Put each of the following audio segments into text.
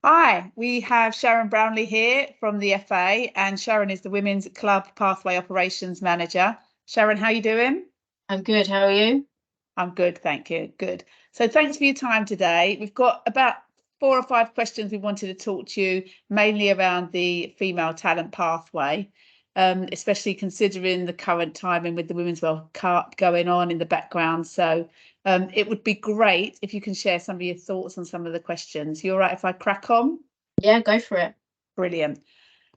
Hi, we have Sharon Brownlie here from the FA, and Sharon is the Women's Club Pathway Operations Manager. Sharon, how are you doing? I'm good. How are you? I'm good, thank you. Good. So thanks for your time today. We've got about 4 or 5 questions we wanted to talk to you, mainly around the female talent pathway, especially considering the current timing with the Women's World Cup going on in the background. So it would be great if you can share some of your thoughts on some of the questions. You all right if I crack on? Yeah, go for it. Brilliant.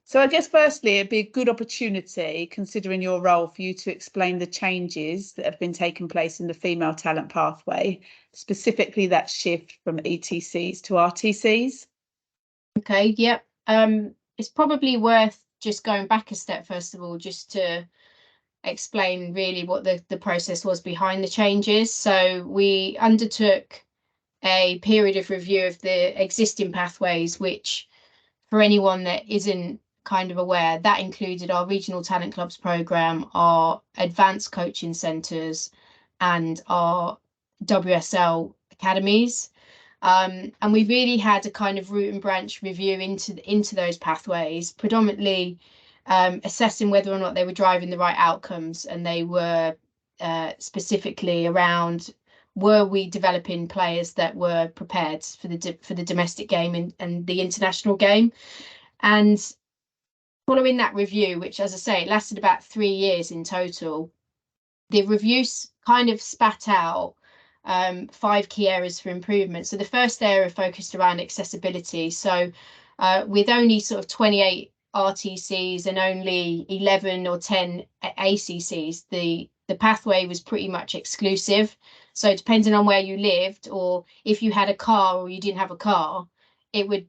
So I guess firstly, it'd be a good opportunity, considering your role, for you to explain the changes that have been taking place in the female talent pathway, specifically that shift from ETCs to RTCs. Okay, yep. It's probably worth just going back a step first of all, just to explain really what the process was behind the changes. So we undertook a period of review of the existing pathways, which, for anyone that isn't kind of aware, that included our regional talent clubs program, our advanced coaching centres, and our WSL academies. And we really had a kind of root and branch review into those pathways, predominantly assessing whether or not they were driving the right outcomes, and they were specifically around, were we developing players that were prepared for the domestic game and the international game. And following that review, which, as I say, it lasted about 3 years in total, the reviews kind of spat out 5 key areas for improvement. So the first area focused around accessibility. So with only sort of 28 RTCs and only 11 or 10 ACCs, the pathway was pretty much exclusive. So depending on where you lived, or if you had a car or you didn't have a car, it would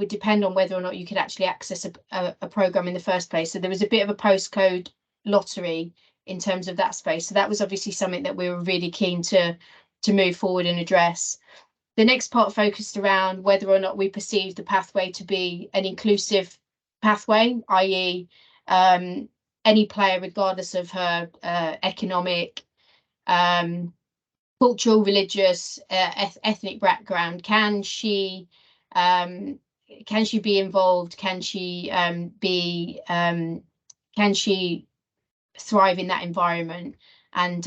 depend on whether or not you could actually access a program in the first place. So there was a bit of a postcode lottery in terms of that space. So that was obviously something that we were really keen to move forward and address. The next part focused around whether or not we perceived the pathway to be an inclusive pathway, i.e. any player, regardless of her economic, cultural, religious, ethnic background, can she be involved? Can she thrive in that environment? And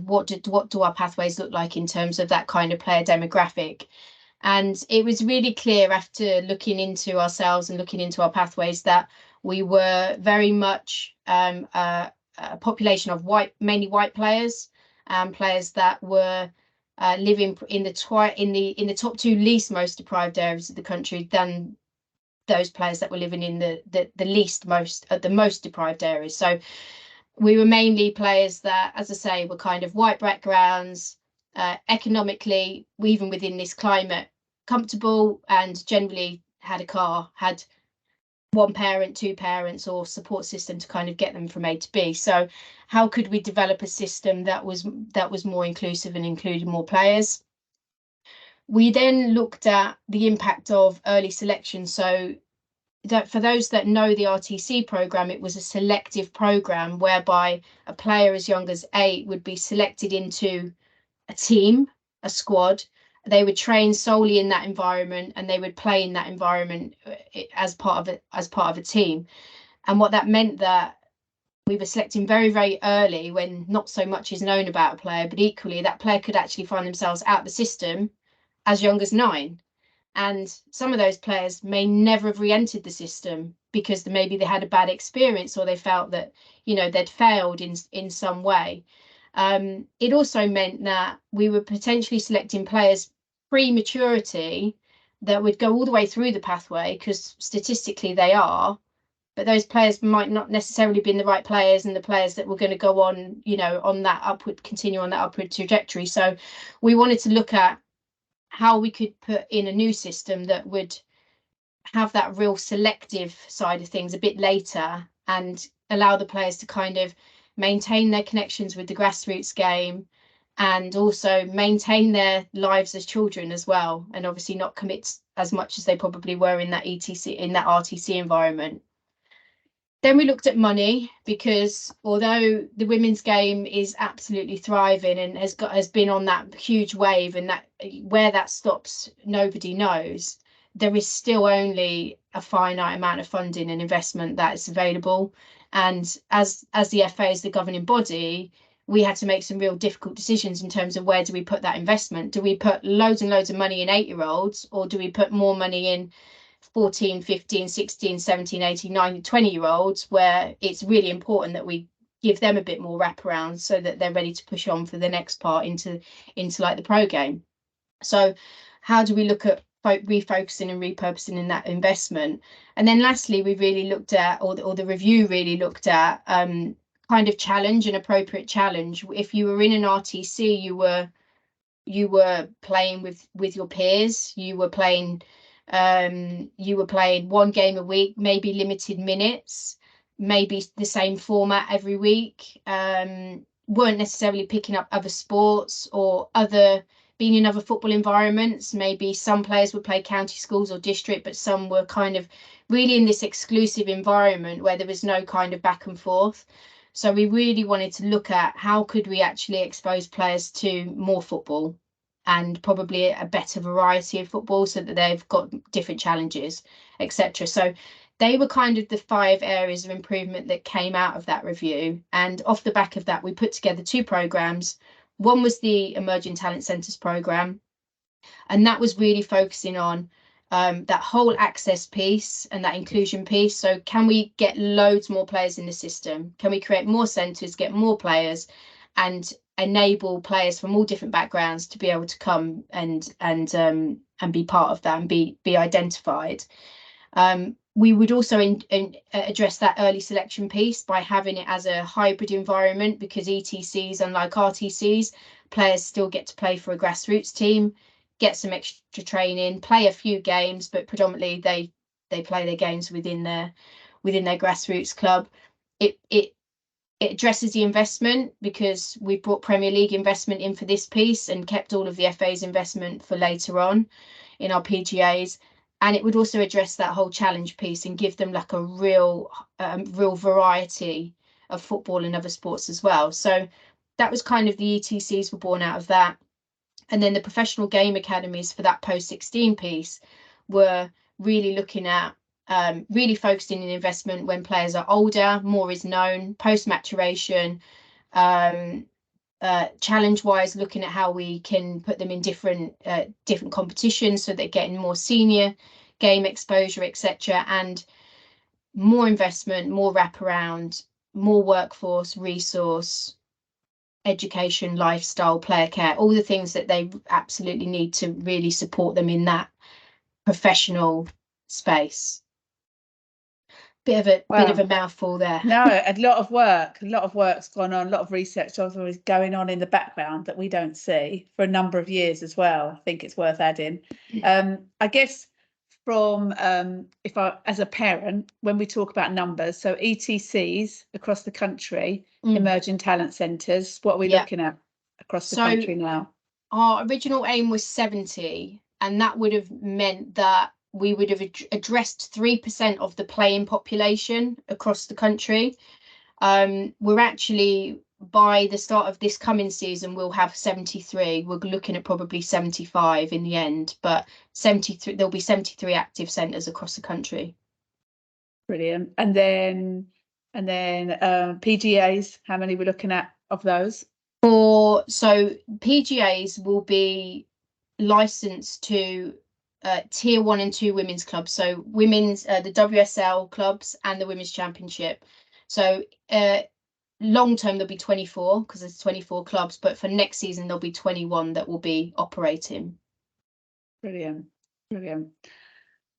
what do our pathways look like in terms of that kind of player demographic? And it was really clear, after looking into ourselves and looking into our pathways, that we were very much a population of mainly white players, and players that were living in the top 2 least most deprived areas of the country than those players that were living in the most deprived areas. So we were mainly players that, as I say, were kind of white backgrounds, economically, even within this climate, comfortable, and generally had a car, had 1 parent, 2 parents, or support system to kind of get them from A to B. So how could we develop a system that was more inclusive and included more players? We then looked at the impact of early selection. So that, for those that know the RTC program, it was a selective program whereby a player as young as 8 would be selected into a team, a squad. They would train solely in that environment, and they would play in that environment as part of a team. And what that meant, that we were selecting very, very early, when not so much is known about a player, but equally that player could actually find themselves out the system as young as 9. And some of those players may never have re-entered the system because maybe they had a bad experience, or they felt that, they'd failed in some way. It also meant that we were potentially selecting players pre-maturity that would go all the way through the pathway, because statistically they are, but those players might not necessarily be the right players, and the players that were going to go on, continue on that upward trajectory. So we wanted to look at how we could put in a new system that would have that real selective side of things a bit later, and allow the players to kind of maintain their connections with the grassroots game, and also maintain their lives as children as well, and obviously not commit as much as they probably were in that RTC environment. Then we looked at money, because although the women's game is absolutely thriving and has been on that huge wave, and that where that stops, nobody knows, there is still only a finite amount of funding and investment that is available. And as the FA, as the governing body, we had to make some real difficult decisions in terms of where do we put that investment? Do we put loads and loads of money in 8-year-olds, or do we put more money in 14, 15, 16, 17, 18, 19, 20-year-olds, where it's really important that we give them a bit more wraparound so that they're ready to push on for the next part into like the pro game. So how do we look at refocusing and repurposing in that investment? And then lastly, we really looked at, or the review really looked at, kind of challenge and appropriate challenge. If you were in an RTC, you were playing with your peers, you were playing one game a week, maybe limited minutes, maybe the same format every week, weren't necessarily picking up other sports or being in other football environments. Maybe some players would play county schools or district, but some were kind of really in this exclusive environment where there was no kind of back and forth. So we really wanted to look at how could we actually expose players to more football and probably a better variety of football so that they've got different challenges, etc. So they were kind of the 5 areas of improvement that came out of that review. And off the back of that, we put together 2 programs. One was the Emerging Talent Centres program, and that was really focusing on that whole access piece and that inclusion piece. So can we get loads more players in the system? Can we create more centres, get more players, and enable players from all different backgrounds to be able to come and be part of that and be identified? We would also address that early selection piece by having it as a hybrid environment, because ETCs, unlike RTCs, players still get to play for a grassroots team, get some extra training, play a few games, but predominantly they play their games within their grassroots club. It addresses the investment, because we brought Premier League investment in for this piece and kept all of the FA's investment for later on in our PGAs. And it would also address that whole challenge piece and give them like a real variety of football and other sports as well. So that was kind of the ETCs were born out of that. And then the professional game academies for that post-16 piece were really looking at really focusing in investment when players are older, more is known, post-maturation, challenge-wise, looking at how we can put them in different competitions so they're getting more senior game exposure, etc. And more investment, more wraparound, more workforce, resource, education, lifestyle, player care, all the things that they absolutely need to really support them in that professional space. Bit of a mouthful there. No, a lot of work's gone on, a lot of research is going on in the background that we don't see for a number of years as well. I think it's worth adding. I guess from as a parent, when we talk about numbers, so ETCs across the country, emerging talent centres, what are we looking at across the country now? Our original aim was 70, and that would have meant that we would have addressed 3% of the playing population across the country. We're actually, by the start of this coming season, we'll have 73. We're looking at probably 75 in the end, but 73. There'll be 73 active centres across the country. Brilliant. And then PGAs, how many we're looking at of those? So PGAs will be licensed to tier 1 and 2 women's clubs, so women's the WSL clubs and the women's championship. So long term there'll be 24, because there's 24 clubs, but for next season there'll be 21 that will be operating. Brilliant.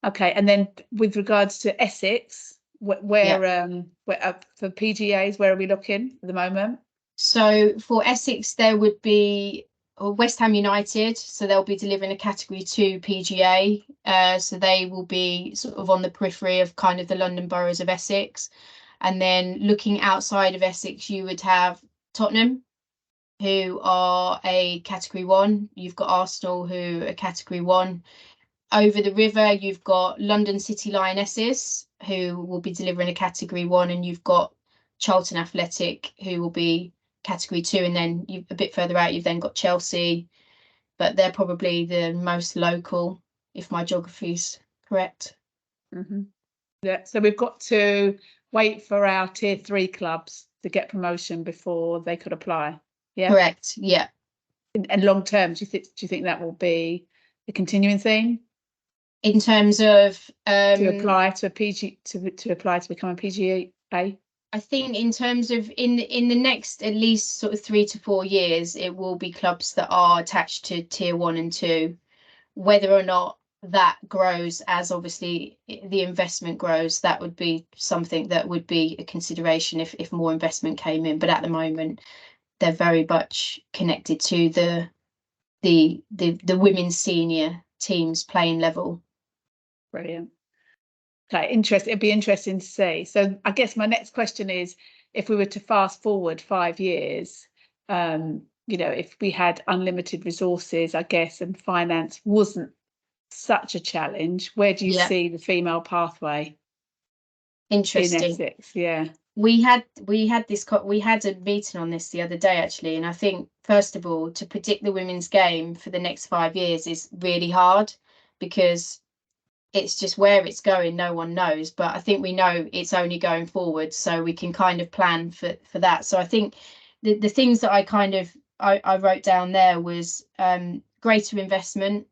Okay, and then with regards to Essex, where for PGAs, where are we looking at the moment? So for Essex, there would be West Ham United, so they'll be delivering a Category 2 PGA. So they will be sort of on the periphery of kind of the London boroughs of Essex. And then looking outside of Essex, you would have Tottenham, who are a Category 1. You've got Arsenal, who are Category 1. Over the river, you've got London City Lionesses, who will be delivering a Category 1, and you've got Charlton Athletic, who will be Category 2, and then a bit further out you've then got Chelsea, but they're probably the most local, if my geography's Correct. Yeah, so we've got to wait for our tier 3 clubs to get promotion before they could apply. Yeah. Correct. Yeah. And long term, do you think that will be a continuing theme? In terms of to apply to a PG to apply to become a PGA? I think in terms of in the next at least sort of 3 to 4 years, it will be clubs that are attached to tier 1 and 2. Whether or not that grows as obviously the investment grows, that would be something that would be a consideration if more investment came in. But at the moment, they're very much connected to the women's senior teams playing level. Brilliant. Okay, interesting. It'd be interesting to see. So I guess my next question is, if we were to fast forward 5 years, you know, if we had unlimited resources, I guess, and finance wasn't such a challenge, where do you see the female pathway? Interesting. In Essex, yeah. We had a meeting on this the other day actually, and I think first of all, to predict the women's game for the next 5 years is really hard, because it's just where it's going, no one knows. But I think we know it's only going forward, so we can kind of plan for that. So I think the things that I wrote down there was greater investment.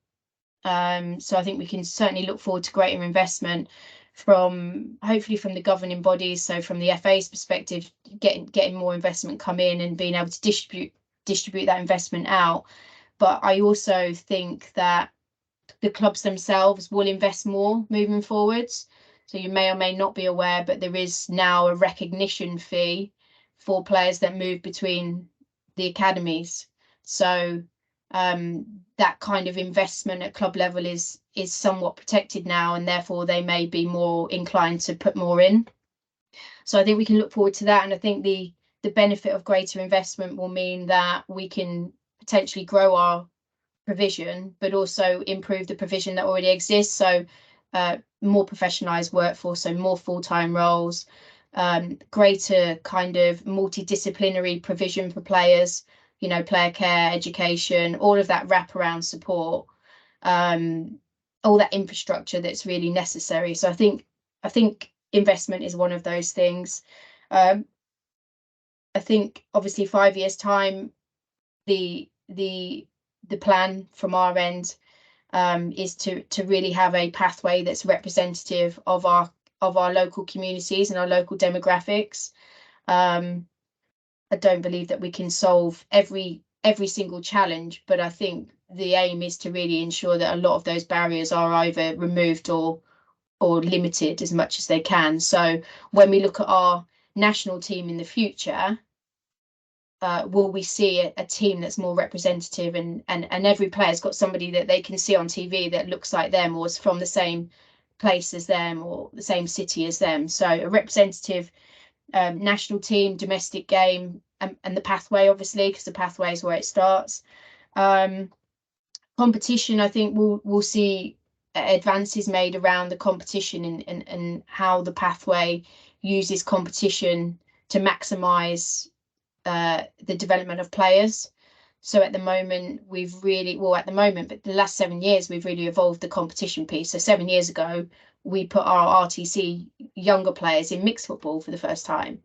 So I think we can certainly look forward to greater investment from hopefully from the governing bodies. So from the FA's perspective, getting more investment come in and being able to distribute that investment out. But I also think that the clubs themselves will invest more moving forwards. So you may or may not be aware, but there is now a recognition fee for players that move between the academies. So that kind of investment at club level is somewhat protected now, and therefore they may be more inclined to put more in. So I think we can look forward to that, and I think the benefit of greater investment will mean that we can potentially grow our provision, but also improve the provision that already exists. So more professionalized workforce, so more full-time roles, greater kind of multidisciplinary provision for players, you know, player care, education, all of that wraparound support, all that infrastructure that's really necessary. So I think investment is one of those things. I think obviously 5 years time, the plan from our end is to really have a pathway that's representative of our local communities and our local demographics. I don't believe that we can solve every single challenge, but I think the aim is to really ensure that a lot of those barriers are either removed or limited as much as they can. So when we look at our national team in the future, will we see a team that's more representative, and every player's got somebody that they can see on TV that looks like them or is from the same place as them or the same city as them. So a representative national team, domestic game, and the pathway, obviously, because the pathway is where it starts. Competition, I think we'll see advances made around the competition and how the pathway uses competition to maximise the development of players. So at the moment, but the last 7 years, we've really evolved the competition piece. So 7 years ago, we put our RTC younger players in mixed football for the first time.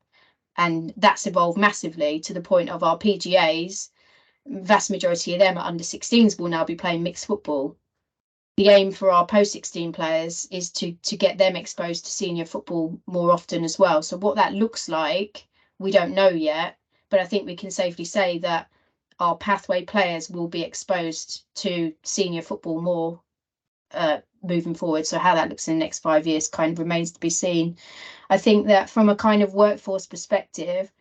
And that's evolved massively to the point of our PGAs, vast majority of them are under 16s, will now be playing mixed football. The aim for our post-16 players is to get them exposed to senior football more often as well. So what that looks like, we don't know yet, but I think we can safely say that our pathway players will be exposed to senior football more moving forward. So how that looks in the next 5 years kind of remains to be seen. I think that from a kind of workforce perspective,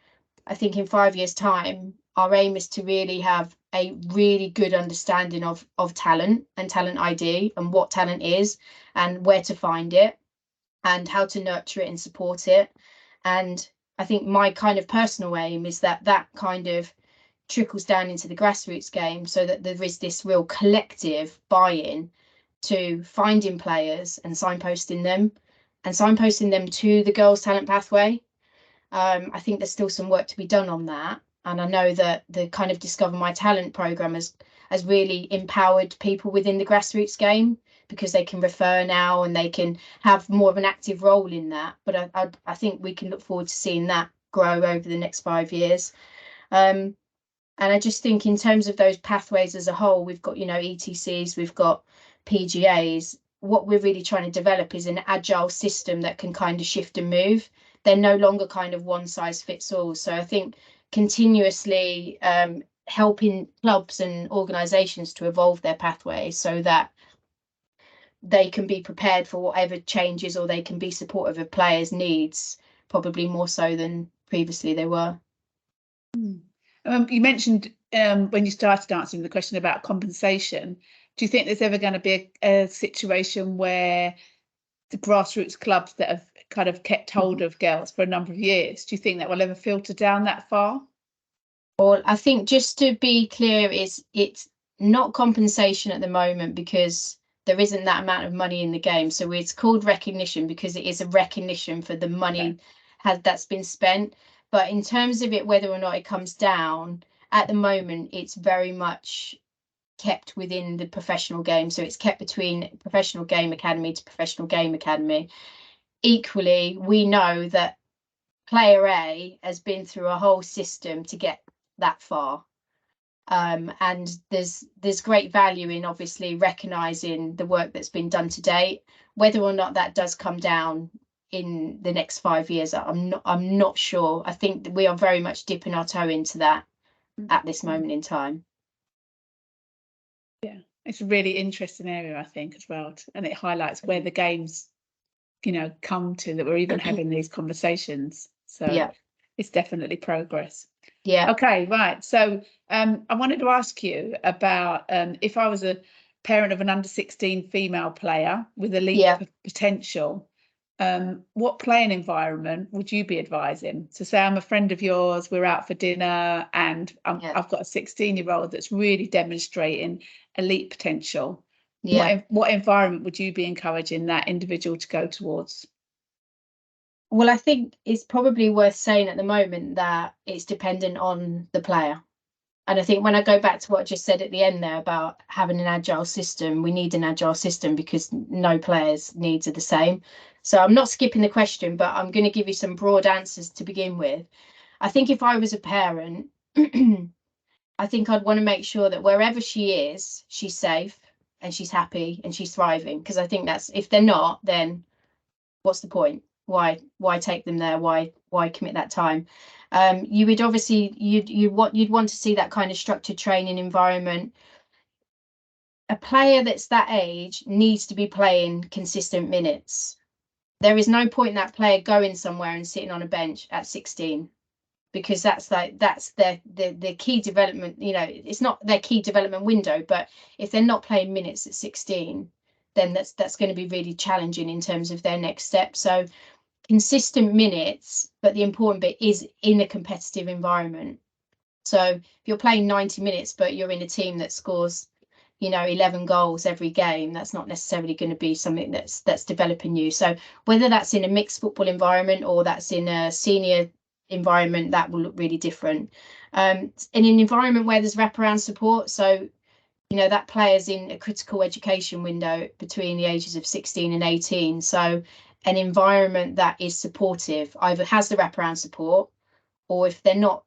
I think in 5 years' time, our aim is to really have a really good understanding of talent and talent ID and what talent is and where to find it and how to nurture it and support it. And I think my kind of personal aim is that kind of trickles down into the grassroots game, so that there is this real collective buy-in to finding players and signposting them to the girls' talent pathway. I think there's still some work to be done on that. And I know that the kind of Discover My Talent programme has really empowered people within the grassroots game because they can refer now and they can have more of an active role in that. But I think we can look forward to seeing that grow over the next 5 years. And I just think in terms of those pathways as a whole, we've got, you know, ETCs, we've got PGAs. What we're really trying to develop is an agile system that can kind of shift and move. They're no longer kind of one size fits all. So I think continuously helping clubs and organisations to evolve their pathways so that they can be prepared for whatever changes, or they can be supportive of players' needs, probably more so than previously they were. You mentioned when you started answering the question about compensation. Do you think there's ever going to be a situation where the grassroots clubs that have kind of kept hold of girls for a number of years, do you think that will ever filter down that far? Well, I think just to be clear, it's not compensation at the moment because there isn't that amount of money in the game. So it's called recognition because it is a recognition for the money that's been spent. But in terms of it, whether or not it comes down, at the moment, it's very much kept within the professional game. So it's kept between professional game academy to professional game academy. Equally, we know that player A has been through a whole system to get that far. And there's great value in obviously recognising the work that's been done to date. Whether or not that does come down in the next 5 years, I'm not sure. I think we are very much dipping our toe into that at this moment in time. Yeah, it's a really interesting area, I think, as well, and it highlights where the game's, you know, come to, that we're even having these conversations. So yeah, it's definitely progress. Yeah. Okay, right. So I wanted to ask you about if I was a parent of an under-16 female player with elite potential, what playing environment would you be advising? So say I'm a friend of yours, we're out for dinner, and I've got a 16-year-old that's really demonstrating elite potential. What environment would you be encouraging that individual to go towards? Well, I think it's probably worth saying at the moment that it's dependent on the player. And I think when I go back to what I just said at the end there about having an agile system, we need an agile system because no player's needs are the same. So I'm not skipping the question, but I'm going to give you some broad answers to begin with. I think if I was a parent, I think I'd want to make sure that wherever she is, she's safe and she's happy and she's thriving. Because I think that's, if they're not, then what's the point? Why take them there? Why commit that time? You would obviously you'd want to see that kind of structured training environment. A player that's that age needs to be playing consistent minutes. There is no point in that player going somewhere and sitting on a bench at 16, because that's their key development. You know, it's not their key development window, but if they're not playing minutes at 16, then that's going to be really challenging in terms of their next step. So consistent minutes, but the important bit is in a competitive environment. So if you're playing 90 minutes, but you're in a team that scores, you know, 11 goals every game, that's not necessarily going to be something that's developing you. So whether that's in a mixed football environment or that's in a senior environment, that will look really different. In an environment where there's wraparound support, so you know that player's in a critical education window between the ages of 16 and 18. So an environment that is supportive either has the wraparound support, or if they're not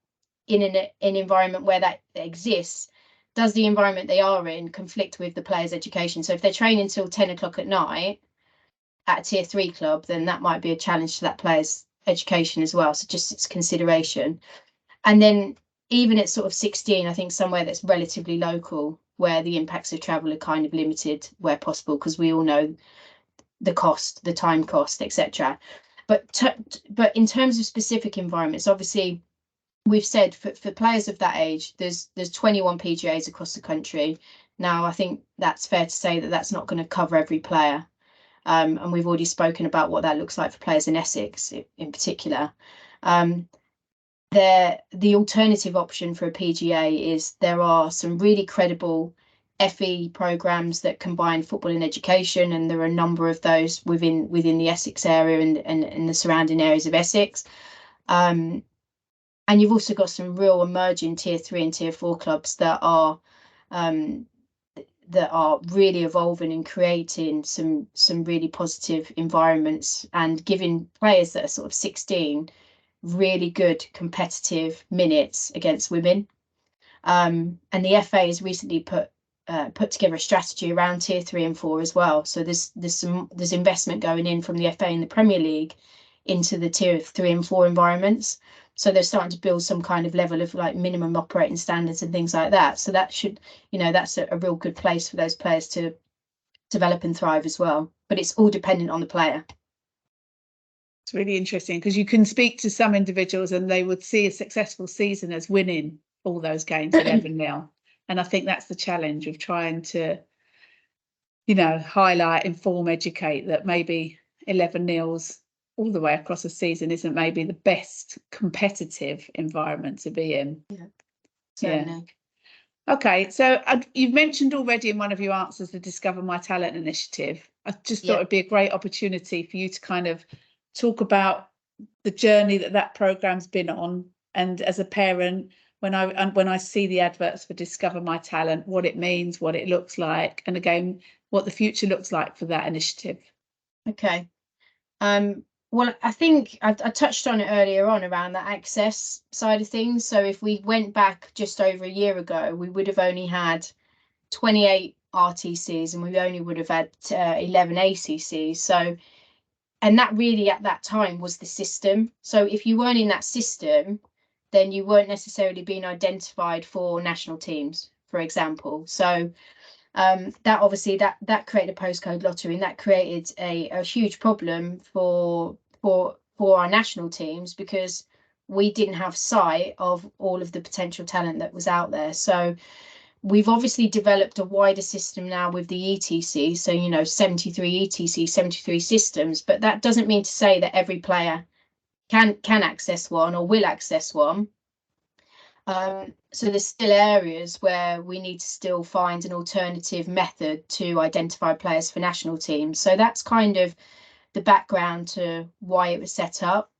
in an environment where that exists, does the environment they are in conflict with the player's education? So if they're training until 10 o'clock at night at a tier 3 club, then that might be a challenge to that player's education as well. So just its consideration. And then even at sort of 16, I think somewhere that's relatively local, where the impacts of travel are kind of limited where possible, because we all know the cost, the time cost, etc. But in terms of specific environments, obviously we've said for players of that age, there's 21 PGAs across the country. Now I think that's fair to say that that's not going to cover every player, and we've already spoken about what that looks like for players in Essex in particular. The alternative option for a PGA is there are some really credible FE programs that combine football and education, and there are a number of those within the Essex area and the surrounding areas of Essex. And you've also got some real emerging tier 3 and tier 4 clubs that are that are really evolving and creating some really positive environments and giving players that are sort of 16 really good competitive minutes against women. And the FA has recently put together a strategy around tier 3 and 4 as well. So there's investment going in from the FA and the Premier League into the tier 3 and 4 environments. So they're starting to build some kind of level of like minimum operating standards and things like that. So that should, that's a real good place for those players to develop and thrive as well. But it's all dependent on the player. It's really interesting because you can speak to some individuals and they would see a successful season as winning all those games 11-0. And I think that's the challenge of trying to, highlight, inform, educate that maybe 11-0s all the way across a season isn't maybe the best competitive environment to be in. Yeah, certainly. Yeah. Okay, so you've mentioned already in one of your answers the Discover My Talent initiative. I just thought it'd be a great opportunity for you to kind of talk about the journey that program's been on, and as a parent, when I see the adverts for Discover My Talent, what it means, what it looks like, and again, what the future looks like for that initiative. Okay. Well, I think I touched on it earlier on around the access side of things. So if we went back just over a year ago, we would have only had 28 RTCs and we only would have had 11 ACCs. So, and that really at that time was the system. So if you weren't in that system, then you weren't necessarily being identified for national teams, for example. So that obviously that created a postcode lottery, and that created a huge problem for our national teams because we didn't have sight of all of the potential talent that was out there. So we've obviously developed a wider system now with the ETC, so 73 ETC, 73 systems, but that doesn't mean to say that every player can access one or will access one. So there's still areas where we need to still find an alternative method to identify players for national teams. So that's kind of the background to why it was set up.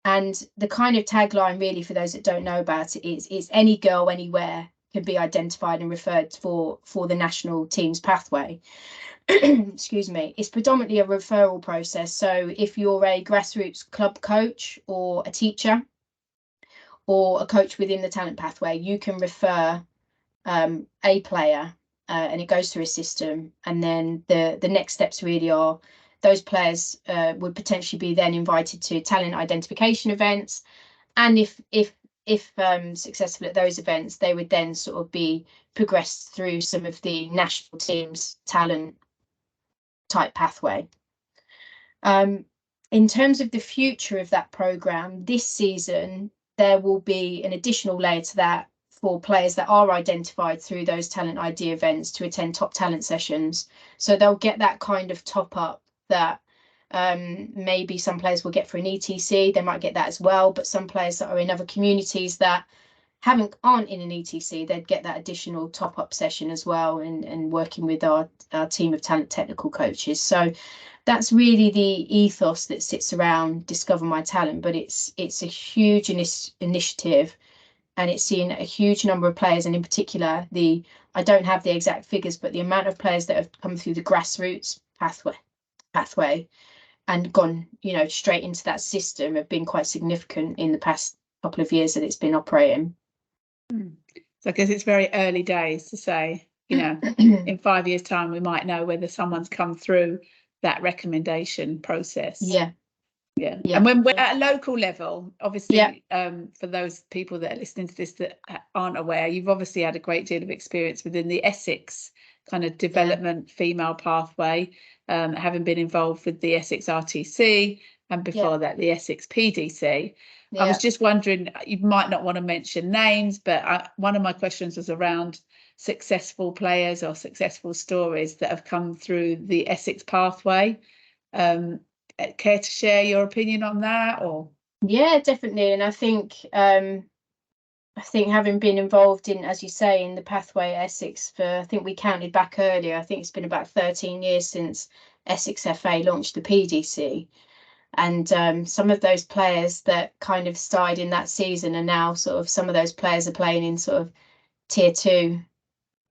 And the kind of tagline really for those that don't know about it is any girl anywhere can be identified and referred for the national team's pathway. Excuse me. It's predominantly a referral process. So if you're a grassroots club coach or a teacher, or a coach within the talent pathway, you can refer a player and it goes through a system. And then the next steps really are those players would potentially be then invited to talent identification events. And if successful at those events, they would then sort of be progressed through some of the national team's talent type pathway. In terms of the future of that programme, this season, there will be an additional layer to that for players that are identified through those talent ID events to attend top talent sessions. So they'll get that kind of top up that maybe some players will get for an ETC. They might get that as well, but some players that are in other communities that aren't in an ETC, they'd get that additional top up session as well, and working with our team of talent technical coaches. So that's really the ethos that sits around Discover My Talent, but it's a huge initiative, and it's seen a huge number of players, and in particular I don't have the exact figures, but the amount of players that have come through the grassroots pathway and gone straight into that system have been quite significant in the past couple of years that it's been operating. So I guess it's very early days to say, in 5 years' time we might know whether someone's come through that recommendation process. Yeah. And when we're at a local level, obviously, for those people that are listening to this that aren't aware, you've obviously had a great deal of experience within the Essex kind of development female pathway, having been involved with the Essex RTC and before that the Essex PDC. I was just wondering, you might not want to mention names, but one of my questions was around successful players or successful stories that have come through the Essex pathway. Care to share your opinion on that? Or definitely. And I think having been involved in, as you say, in the pathway at Essex for, I think we counted back earlier, I think it's been about 13 years since Essex FA launched the PDC. And some of those players that kind of started in that season are now sort of, some of those players are playing in sort of tier 2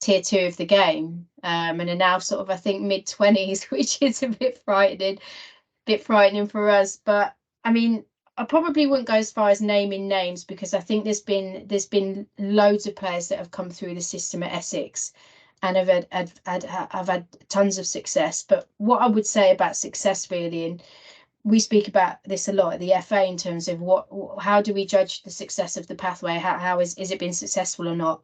tier 2 of the game, and are now sort of, I think, mid-20s, which is a bit frightening for us. But I mean, I probably wouldn't go as far as naming names, because I think there's been loads of players that have come through the system at Essex and have had tons of success. But what I would say about success, really, and we speak about this a lot at the FA in terms of how do we judge the success of the pathway? How is it been successful or not?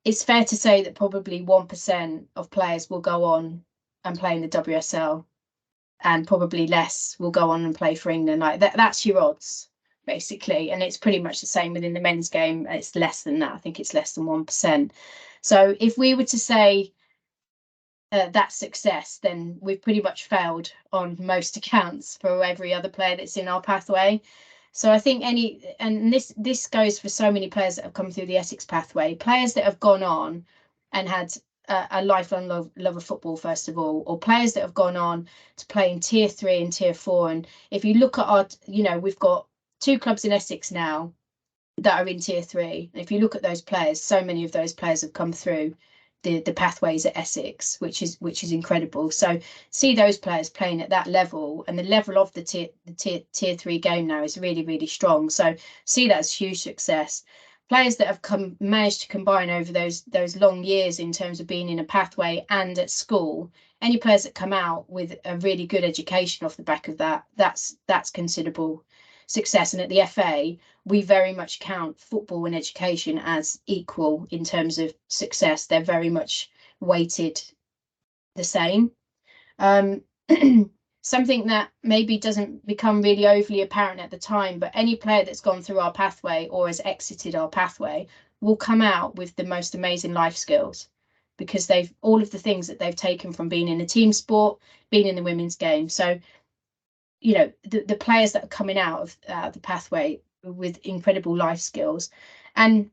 It's fair to say that probably 1% of players will go on and play in the WSL, and probably less will go on and play for England. Like that's your odds, basically. And it's pretty much the same within the men's game. It's less than that. I think it's less than 1%. So if we were to say that's success, then we've pretty much failed on most accounts for every other player that's in our pathway. So I think this goes for so many players that have come through the Essex pathway, players that have gone on and had a lifelong love of football, first of all, or players that have gone on to play in tier 3 and tier 4. And if you look at our, we've got 2 clubs in Essex now that are in tier 3. And if you look at those players, so many of those players have come through the pathways at Essex, which is incredible. So see those players playing at that level, and the level of the tier 3 game now is really, really strong. So see that as huge success. Players that have managed to combine over those long years in terms of being in a pathway and at school. Any players that come out with a really good education off the back of that's considerable success. And at the FA, we very much count football and education as equal in terms of success. They're very much weighted the same. Something that maybe doesn't become really overly apparent at the time, but any player that's gone through our pathway or has exited our pathway will come out with the most amazing life skills, because all of the things that they've taken from being in a team sport, being in the women's game. So the players that are coming out of the pathway with incredible life skills. And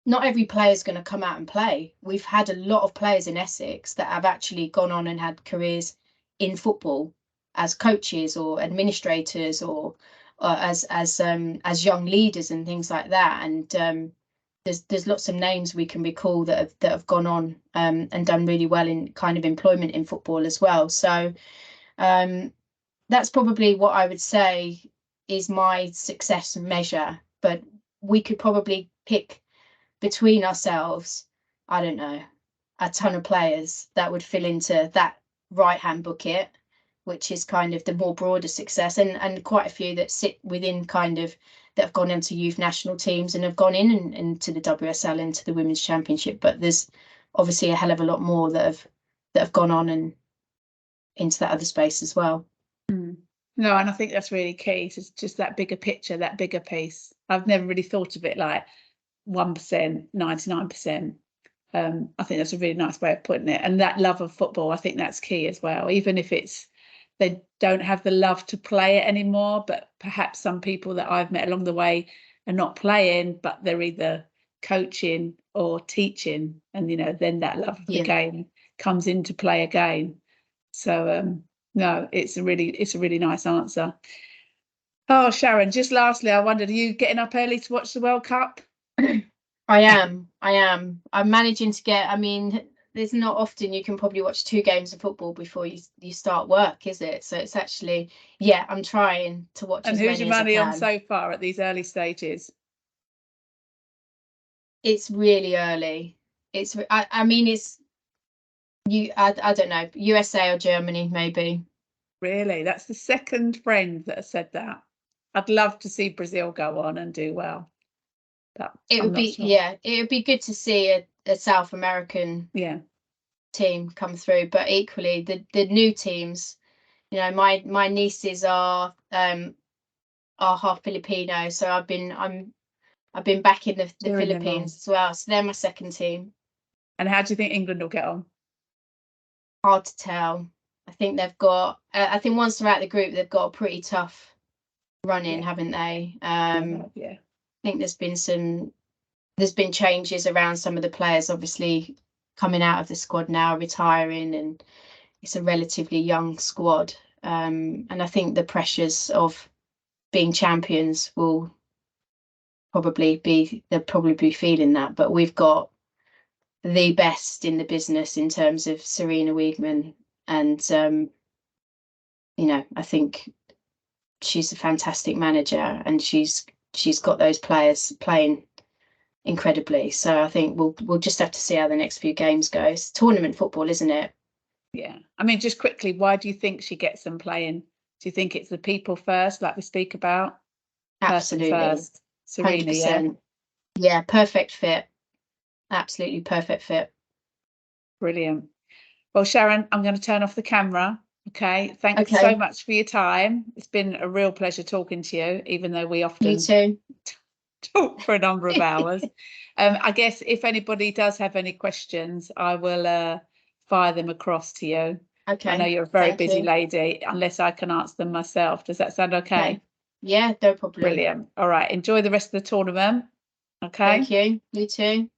not every player is going to come out and play. We've had a lot of players in Essex that have actually gone on and had careers in football as coaches or administrators or as young leaders and things like that. And there's lots of names we can recall that have gone on and done really well in kind of employment in football as well. So that's probably what I would say is my success measure. But we could probably pick between ourselves, I don't know, a ton of players that would fill into that right-hand bucket, which is kind of the more broader success, and quite a few that sit within kind of that have gone into youth national teams and have gone into the WSL, into the Women's Championship. But there's obviously a hell of a lot more that have gone on and into that other space as well. No, and I think that's really key. It's just that bigger picture, that bigger piece. I've never really thought of it like 1%, 99%. I think that's a really nice way of putting it. And that love of football, I think that's key as well. Even if they don't have the love to play it anymore, but perhaps some people that I've met along the way are not playing, but they're either coaching or teaching, and then that love of the game comes into play again. So no, it's a really nice answer. Oh, Sharon, just lastly, I wondered, are you getting up early to watch the World Cup? I am. I'm managing to get, there's not often you can probably watch 2 games of football before you start work, is it? So it's actually, I'm trying to watch as many as I can. And who's your money on so far at these early stages? It's really early. I don't know, USA or Germany, maybe. Really? That's the second friend that has said that. I'd love to see Brazil go on and do well. It would be good to see a South American team come through. But equally, the new teams, my nieces are half Filipino, so I've been back in the Philippines as well. So they're my second team. And how do you think England will get on? Hard to tell. I think they've got. I think once they're out of the group, they've got a pretty tough run in, haven't they? I think there's been changes around some of the players, obviously coming out of the squad now, retiring, and it's a relatively young squad. And I think the pressures of being champions they'll probably be feeling that. But we've got the best in the business in terms of Serena Wiedmann, and you know, I think she's a fantastic manager, and she's got those players playing incredibly. So I think we'll just have to see how the next few games go. It's tournament football, isn't it? Yeah. I mean, just quickly, why do you think she gets them playing? Do you think it's the people first, like we speak about? Absolutely. Person first. Serena, 100%. Yeah, perfect fit. Absolutely perfect fit. Brilliant. Well, Sharon, I'm going to turn off the camera. Okay. Thank you so much for your time. It's been a real pleasure talking to you, even though we often You too. talk for a number of hours. I guess if anybody does have any questions, I will fire them across to you. Okay. I know you're a very busy lady, unless I can answer them myself. Does that sound okay? Yeah, no problem. Brilliant. All right. Enjoy the rest of the tournament. Okay. Thank you. You too.